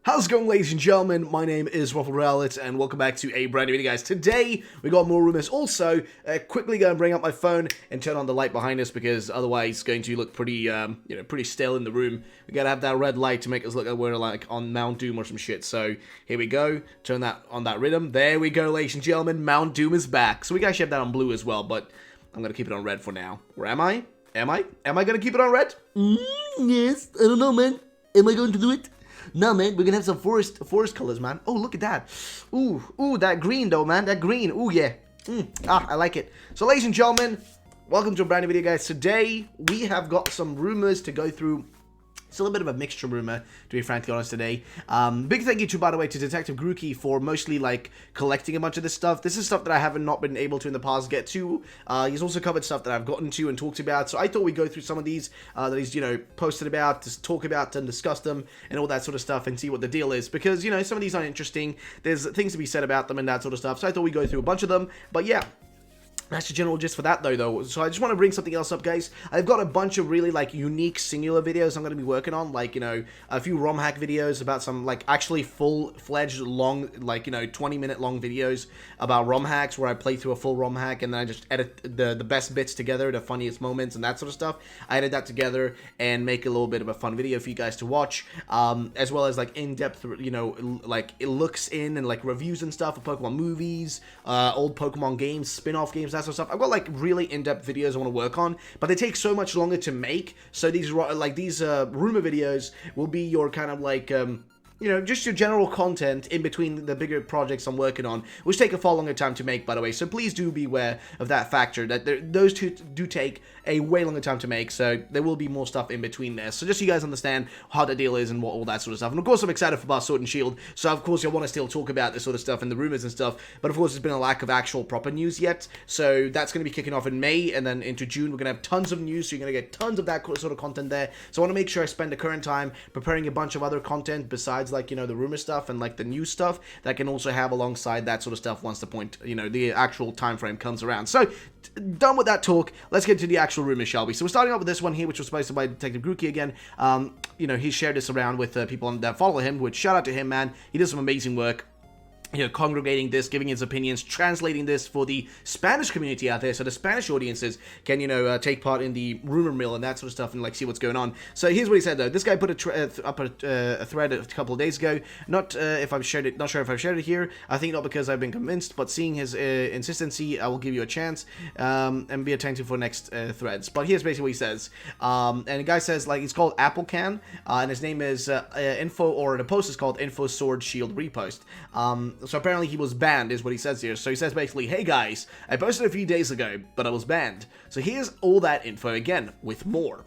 How's it going, ladies and gentlemen? My name is RuffledRowlit, and welcome back to a brand new video, guys. Today, we got more rumors. Also, quickly gonna bring up my phone and turn on the light behind us, because otherwise it's going to look pretty, pretty stale in the room. We gotta have that red light to make us look like we're, like, on Mount Doom or some shit. So, here we go. Turn that on that rhythm. There we go, ladies and gentlemen. Mount Doom is back. So, we gotta have that on blue as well, but I'm gonna keep it on red for now. Or am I? Am I gonna keep it on red? Yes, I don't know, man. Am I going to do it? No, man, we're gonna have some forest colors, man. Oh, look at that. Ooh, that green, though, man. That green. Ooh, yeah. I like it. So, ladies and gentlemen, welcome to a brand new video, guys. Today, we have got some rumors to go through. It's a little bit of a mixture rumor, to be frankly honest, today. Big thank you to, by the way, to Detective Grookey for mostly, like, collecting a bunch of this stuff. This is stuff that I haven't not been able to in the past get to. He's also covered stuff that I've gotten to and talked about. So I thought we'd go through some of these that he's, posted about, to talk about and discuss them and all that sort of stuff and see what the deal is. Because, some of these aren't interesting. There's things to be said about them and that sort of stuff. So I thought we'd go through a bunch of them. But yeah. That's the general gist for that, though. So I just want to bring something else up, guys. I've got a bunch of really, like, unique singular videos I'm going to be working on. Like, a few ROM hack videos about some, like, actually full-fledged long, like, 20-minute long videos about ROM hacks where I play through a full ROM hack and then I just edit the best bits together, the funniest moments and that sort of stuff. I edit that together and make a little bit of a fun video for you guys to watch. As well as, like, in-depth, like, it looks in and, like, reviews and stuff of Pokemon movies, old Pokemon games, spin-off games, that sort of stuff. I've got, like, really in-depth videos I want to work on, but they take so much longer to make, so these rumor videos will be your kind of, like, just your general content in between the bigger projects I'm working on, which take a far longer time to make, by the way. So please do be aware of that factor, that those two do take a way longer time to make, so there will be more stuff in between there. So just so you guys understand how the deal is and what all that sort of stuff. And of course, I'm excited for Sword and Shield, so of course I want to still talk about this sort of stuff and the rumors and stuff, but of course there's been a lack of actual proper news yet, so that's going to be kicking off in May, and then into June we're going to have tons of news, so you're going to get tons of that sort of content there. So I want to make sure I spend the current time preparing a bunch of other content besides, like, the rumor stuff and, like, the new stuff that I can also have alongside that sort of stuff once the point, the actual time frame comes around. So, done with that talk, let's get to the actual rumors, shall we? So we're starting off with this one here, which was posted by Detective Grookey again. He shared this around with people that follow him, which, shout out to him, man. He does some amazing work. Congregating this, giving his opinions, translating this for the Spanish community out there, so the Spanish audiences can, take part in the rumor mill and that sort of stuff and, like, see what's going on. So here's what he said, though. This guy put up a thread a couple of days ago. Not sure if I've shared it here. I think not because I've been convinced, but seeing his insistency, I will give you a chance and be attentive for next threads. But here's basically what he says. And the guy says, like, it's called Apple Can, and his name is the post is called Info Sword Shield Repost. So apparently he was banned, is what he says here. So he says basically, hey guys, I posted a few days ago, but I was banned. So here's all that info again, with more.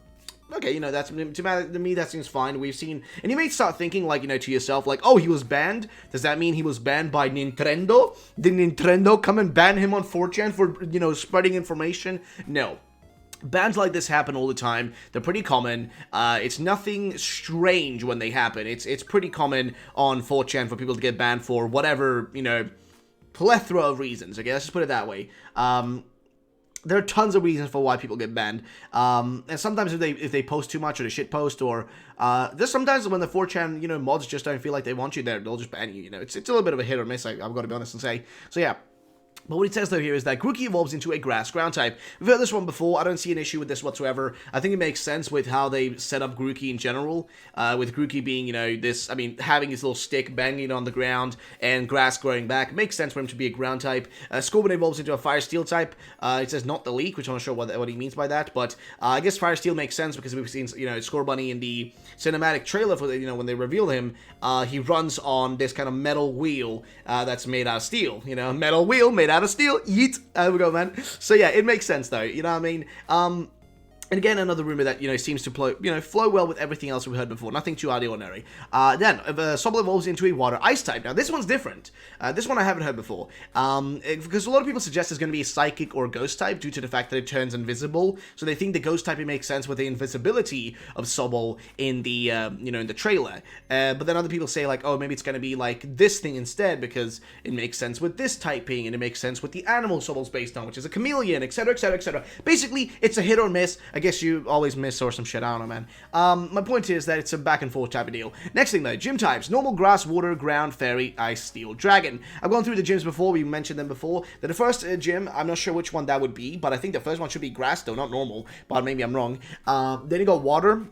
Okay, that's, to me, that seems fine. We've seen, and you may start thinking, like, to yourself, like, oh, he was banned? Does that mean he was banned by Nintendo? Did Nintendo come and ban him on 4chan for, spreading information? No. Bans like this happen all the time. They're pretty common. It's nothing strange when they happen. It's pretty common on 4chan for people to get banned for whatever, plethora of reasons. Okay, let's just put it that way. There are tons of reasons for why people get banned. And sometimes if they post too much or they shit post, or there's sometimes when the 4chan, mods just don't feel like they want you there, they'll just ban you, It's a little bit of a hit or miss, I've got to be honest and say. So yeah. But what he says, though, here is that Grookey evolves into a grass ground type. We've heard this one before. I don't see an issue with this whatsoever. I think it makes sense with how they set up Grookey in general. With Grookey being, having his little stick banging on the ground and grass growing back. It makes sense for him to be a ground type. Scorbunny evolves into a fire steel type. It says not the leak, which I'm not sure what he means by that. But I guess fire steel makes sense because we've seen, Scorbunny in the cinematic trailer for when they reveal him. He runs on this kind of metal wheel that's made out of steel. Metal wheel made out of steel. Yeet. There we go, man. So yeah, it makes sense though. You know what I mean? And again, another rumor that, seems to flow well with everything else we heard before. Nothing too out of the ordinary. Then, Sobble evolves into a water ice type. Now, this one's different. This one I haven't heard before. Because a lot of people suggest it's going to be a psychic or ghost type due to the fact that it turns invisible. So they think the ghost type makes sense with the invisibility of Sobble in the, in the trailer. But then other people say, like, oh, maybe it's going to be like this thing instead because it makes sense with this typing and it makes sense with the animal Sobble's based on, which is a chameleon, etc., etc., etc. Basically, it's a hit or miss. I guess you always miss or some shit, I don't know, man. My point is that it's a back and forth type of deal. Next thing though, gym types: normal, grass, water, ground, fairy, ice, steel, dragon. I've gone through the gyms before, we mentioned them before. The first gym, I'm not sure which one that would be, but I think the first one should be grass, though not normal, but maybe I'm wrong. Then you got water,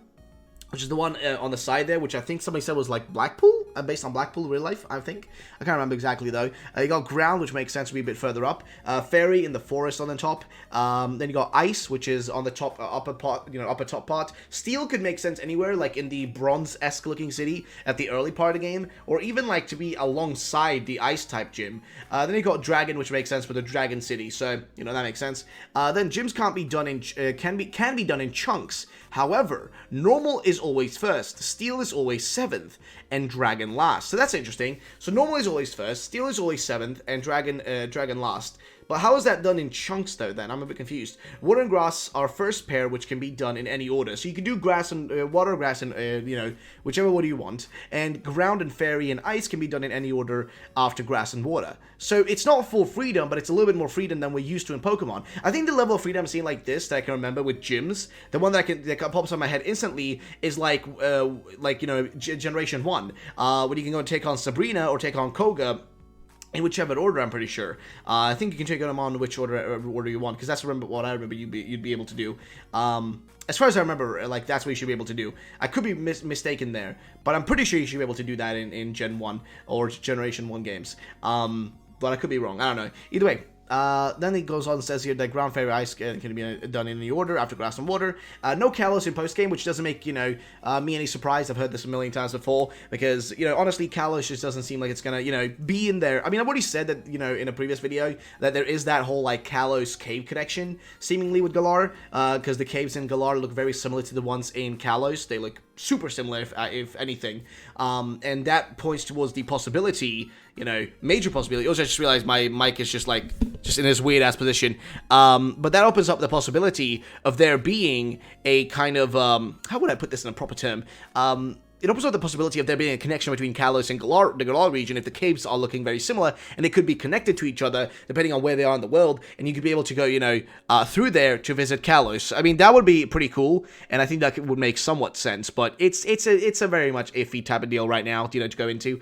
which is the one on the side there, which I think somebody said was like Blackpool, based on Blackpool real life, I think. I can't remember exactly though. You got ground, which makes sense to be a bit further up. Fairy in the forest on the top. Then you got ice, which is on the top upper part, upper top part. Steel could make sense anywhere, like in the bronze-esque looking city at the early part of the game, or even like to be alongside the ice type gym. Then you got dragon, which makes sense for the dragon city, so that makes sense. Then gyms can't be done in can be done in chunks. However, normal is always first, steel is always 7th, and dragon last. So that's interesting. So normal is always first, steel is always 7th, and dragon last. But how is that done in chunks though then? I'm a bit confused. Water and grass are first pair, which can be done in any order. So you can do grass and water, grass and, whichever order you want. And ground and fairy and ice can be done in any order after grass and water. So it's not full freedom, but it's a little bit more freedom than we're used to in Pokemon. I think the level of freedom I'm seeing like this that I can remember with gyms, the one that pops on my head instantly is like Generation 1, when you can go and take on Sabrina or take on Koga, in whichever order, I'm pretty sure. I think you can take them on which order you want, because that's what I remember you'd be able to do. As far as I remember, like, that's what you should be able to do. I could be mistaken there, but I'm pretty sure you should be able to do that in Gen 1 or Generation 1 games. But I could be wrong. I don't know. Either way. Then it goes on and says here that ground, fairy, ice can be done in any order after grass and water. No Kalos in post-game, which doesn't make, me any surprise. I've heard this a million times before, because, honestly, Kalos just doesn't seem like it's gonna, be in there. I mean, I've already said that, in a previous video, that there is that whole, like, Kalos cave connection, seemingly, with Galar, because the caves in Galar look very similar to the ones in Kalos. They look super similar, if anything, and that points towards the possibility, major possibility. Also, I just realized my mic is just in this weird ass position, but that opens up the possibility of there being a kind of, how would I put this in a proper term, it opens up the possibility of there being a connection between Kalos and Galar, the Galar region, if the caves are looking very similar, and they could be connected to each other, depending on where they are in the world, and you could be able to go, through there to visit Kalos. I mean, that would be pretty cool, and I think that would make somewhat sense, but it's a very much iffy type of deal right now, to go into.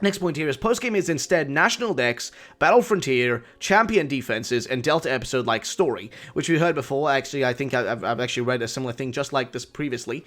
Next point here is postgame is instead National Dex, Battle Frontier, Champion Defenses, and Delta Episode-like story, which we heard before. Actually, I think I've actually read a similar thing just like this previously,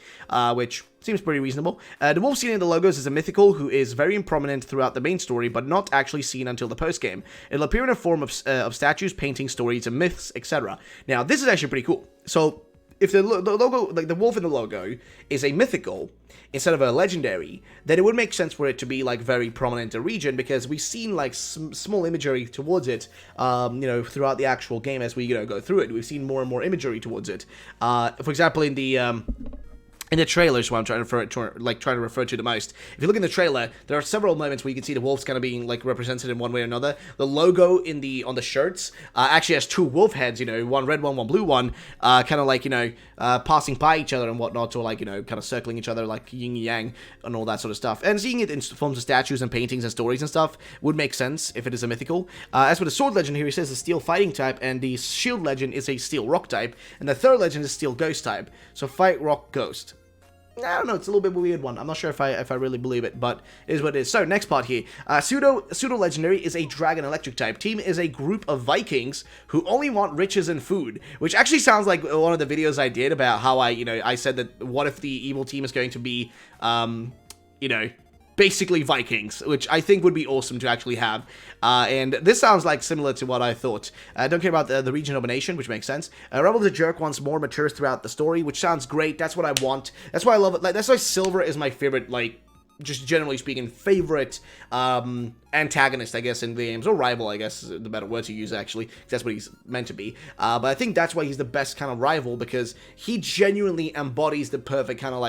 which seems pretty reasonable. The wolf seen in the logos is a mythical who is very prominent throughout the main story, but not actually seen until the postgame. It'll appear in a form of statues, paintings, stories, and myths, etc. Now, this is actually pretty cool. So, if the logo, like the wolf in the logo, is a mythical instead of a legendary, then it would make sense for it to be like very prominent in the region, because we've seen like small imagery towards it, throughout the actual game as we go through it. We've seen more and more imagery towards it. For example, in the trailer is what I'm trying to refer to the most. If you look in the trailer, there are several moments where you can see the wolves kind of being like represented in one way or another. The logo on the shirts actually has two wolf heads, one red one blue one, kind of like passing by each other and whatnot, or like kind of circling each other like yin yang and all that sort of stuff. And seeing it in forms of statues and paintings and stories and stuff would make sense if it is a mythical. As for the sword legend here, he says the steel fighting type, and the shield legend is a steel rock type, and the third legend is steel ghost type. So fight, rock, ghost. I don't know, it's a little bit of a weird one. I'm not sure if I really believe it, but it is what it is. So, next part here. Pseudo Legendary is a dragon electric type. Team is a group of Vikings who only want riches and food, which actually sounds like one of the videos I did about how I said that what if the evil team is going to be, basically Vikings, which I think would be awesome to actually have. And this sounds like similar to what I thought. Don't care about the region domination, which makes sense. Rebel the Jerk wants more matures throughout the story, which sounds great. That's what I want. That's why I love it. Like, that's why Silver is my favorite, just generally speaking, favorite antagonist, I guess, in the games, or rival, I guess, is the better word to use, actually, because that's what he's meant to be. But I think that's why he's the best kind of rival, because he genuinely embodies the perfect kind of,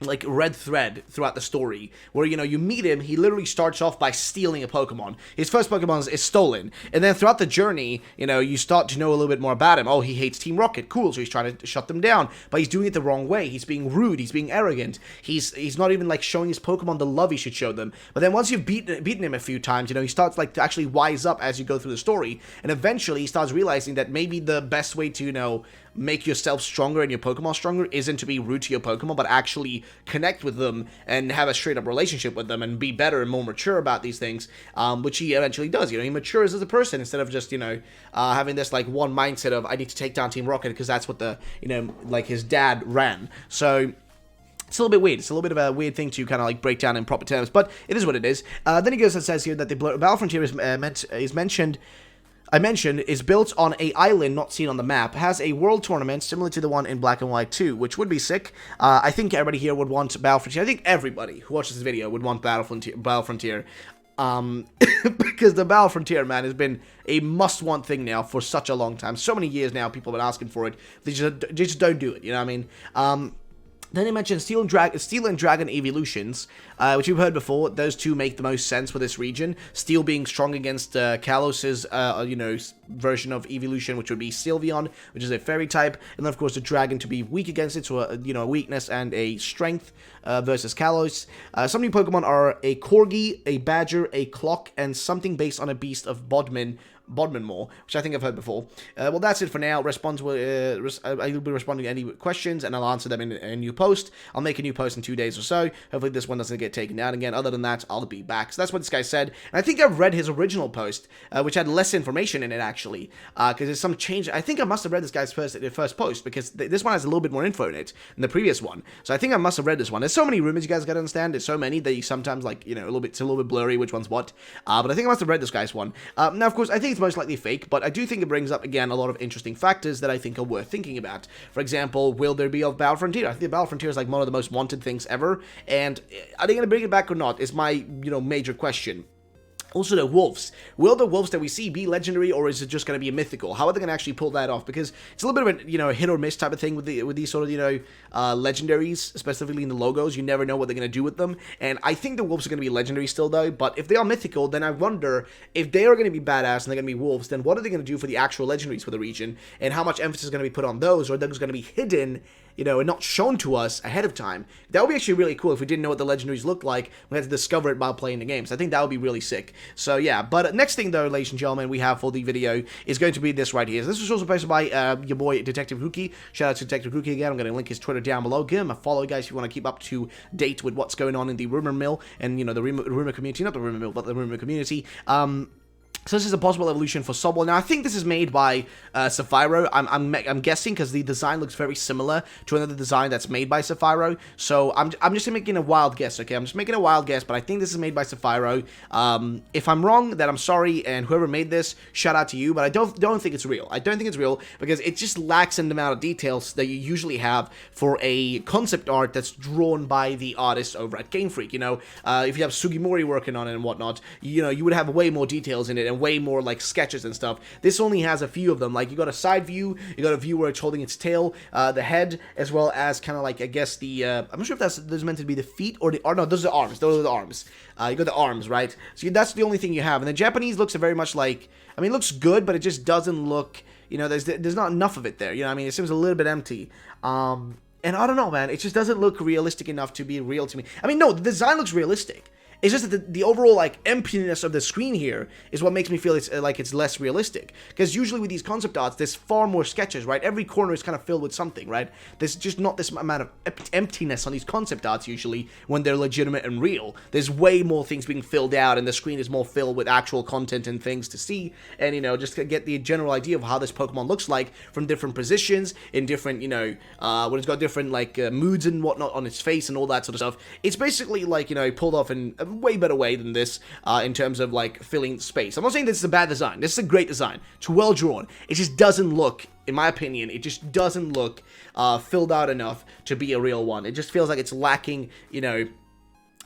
like red thread throughout the story where, you know, you meet him, he literally starts off by stealing a Pokemon. His first Pokemon is stolen, and then throughout the journey, you know, you start to know a little bit more about him. Oh, he hates Team Rocket, cool, so he's trying to shut them down, but he's doing it the wrong way. He's being rude, he's being arrogant, he's not even like showing his Pokemon the love he should show them. But then once you've beaten him a few times, you know, he starts like to actually wise up as you go through the story, and eventually he starts realizing that maybe the best way to, you know, make yourself stronger and your Pokemon stronger isn't to be rude to your Pokemon, but actually connect with them and have a straight-up relationship with them and be better and more mature about these things, which he eventually does. You know, he matures as a person instead of just, you know, having this, like, one mindset of, I need to take down Team Rocket because that's what the, you know, like, his dad ran. So it's a little bit weird. It's a little bit of a weird thing to kind of like break down in proper terms, but it is what it is. Then he goes and says here that the Battle Frontier is mentioned is built on a island not seen on the map, has a world tournament similar to the one in Black and White 2, which would be sick. I think everybody here would want Battle Frontier. I think everybody who watches this video would want Battle Frontier. Because the Battle Frontier, man, has been a must-want thing now for such a long time. So many years now, people have been asking for it. They just don't do it, you know what I mean? Then they mentioned Steel and Dragon evolutions, which you've heard before. Those two make the most sense for this region. Steel being strong against Kalos's, you know, version of evolution, which would be Sylveon, which is a fairy type, and then of course the Dragon to be weak against it, so you know, a weakness and a strength versus Kalos. Some new Pokemon are a Corgi, a Badger, a Clock, and something based on a beast of Bodminmore, which I think I've heard before. Well, that's it for now. I'll be responding to any questions, and I'll answer them in a new post. I'll make a new post in 2 days or so. Hopefully this one doesn't get taken down again. Other than that, I'll be back. So that's what this guy said. And I think I've read his original post, which had less information in it, actually, because there's some change. I think I must have read this guy's first post, because this one has a little bit more info in it than the previous one. So I think I must have read this one. There's so many rumors you guys gotta understand. There's so many that you sometimes, like, you know, it's a little bit blurry which one's what. But I think I must have read this guy's one. Now, of course, I think it's most likely fake, but I do think it brings up, again, a lot of interesting factors that I think are worth thinking about. For example, will there be a Battle Frontier? I think the Battle Frontier is like one of the most wanted things ever, and are they going to bring it back or not is my, you know, major question. Also, the wolves. Will the wolves that we see be legendary, or is it just going to be a mythical? How are they going to actually pull that off? Because it's a little bit of a, you know, hit or miss type of thing with these sort of, you know, legendaries, specifically in the logos. You never know what they're going to do with them. And I think the wolves are going to be legendary still, though. But if they are mythical, then I wonder if they are going to be badass and they're going to be wolves, then what are they going to do for the actual legendaries for the region? And how much emphasis is going to be put on those, or are those going to be hidden, you know, and not shown to us ahead of time? That would be actually really cool if we didn't know what the legendaries looked like. We had to discover it while playing the games. I think that would be really sick. So yeah, but next thing though, ladies and gentlemen, we have for the video is going to be this right here. This was also posted by your boy Detective Rookie. Shout out to Detective Rookie again. I'm going to link his Twitter down below. Give him a follow, guys, if you want to keep up to date with what's going on in the rumor mill and, you know, the rumor community, not the rumor mill, but the rumor community. So this is a possible evolution for Sobble. Now, I think this is made by Sapphiro. I'm guessing because the design looks very similar to another design that's made by Sapphiro. So I'm just making a wild guess, okay? I'm just making a wild guess, but I think this is made by Sapphiro. If I'm wrong, then I'm sorry, and whoever made this, shout out to you. But I don't think it's real. I don't think it's real because it just lacks in the amount of details that you usually have for a concept art that's drawn by the artist over at Game Freak. You know, if you have Sugimori working on it and whatnot, you know, you would have way more details in it and way more like sketches and stuff. This only has a few of them. Like, you got a side view, you got a view where it's holding its tail, the head, as well as kind of like, I guess the I'm not sure if that's meant to be the feet or no, those are the arms. Those are the arms. You got the arms, right? So that's the only thing you have. And the Japanese looks very much like, I mean, it looks good, but it just doesn't look, you know, there's not enough of it there. You know what I mean? It seems a little bit empty. And I don't know, man. It just doesn't look realistic enough to be real to me. I mean, no, the design looks realistic. It's just that the overall, like, emptiness of the screen here is what makes me feel it's like it's less realistic. Because usually with these concept arts, there's far more sketches, right? Every corner is kind of filled with something, right? There's just not this amount of emptiness on these concept arts usually when they're legitimate and real. There's way more things being filled out, and the screen is more filled with actual content and things to see. And, you know, just to get the general idea of how this Pokemon looks like from different positions, in different, you know, when it's got different, like, moods and whatnot on its face and all that sort of stuff. It's basically, like, you know, pulled off in way better way than this in terms of like filling space. I'm not saying this is a bad design. This is a great design. It's well drawn. It just doesn't look, in my opinion, it just doesn't look filled out enough to be a real one. It just feels like it's lacking, you know,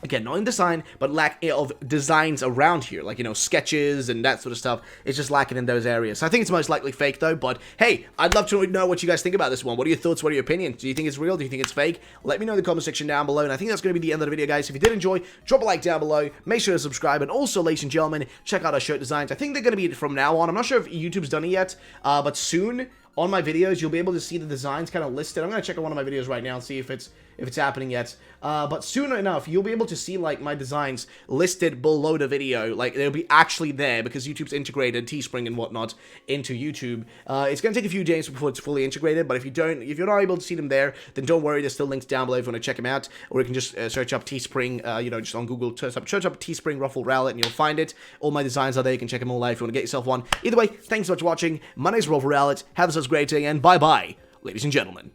Again, not in design, but lack of designs around here, like, you know, sketches and that sort of stuff. It's just lacking in those areas. So I think it's most likely fake, though, but hey, I'd love to know what you guys think about this one. What are your thoughts? What are your opinions? Do you think it's real? Do you think it's fake? Let me know in the comment section down below, and I think that's going to be the end of the video, guys. If you did enjoy, drop a like down below, make sure to subscribe, and also, ladies and gentlemen, check out our shirt designs. I think they're going to be from now on. I'm not sure if YouTube's done it yet, but soon on my videos, you'll be able to see the designs kind of listed. I'm going to check out one of my videos right now and see if it's happening yet. But soon enough, you'll be able to see, like, my designs listed below the video. Like, they'll be actually there because YouTube's integrated Teespring and whatnot into YouTube. It's going to take a few days before it's fully integrated, but if you're not able to see them there, then don't worry. There's still links down below if you want to check them out. Or you can just search up Teespring, you know, just on Google, search up Teespring RuffledRowlit, and you'll find it. All my designs are there. You can check them all out if you want to get yourself one. Either way, thanks so much for watching. My name is RuffledRowlit. Have yourselves a great day, and bye-bye, ladies and gentlemen.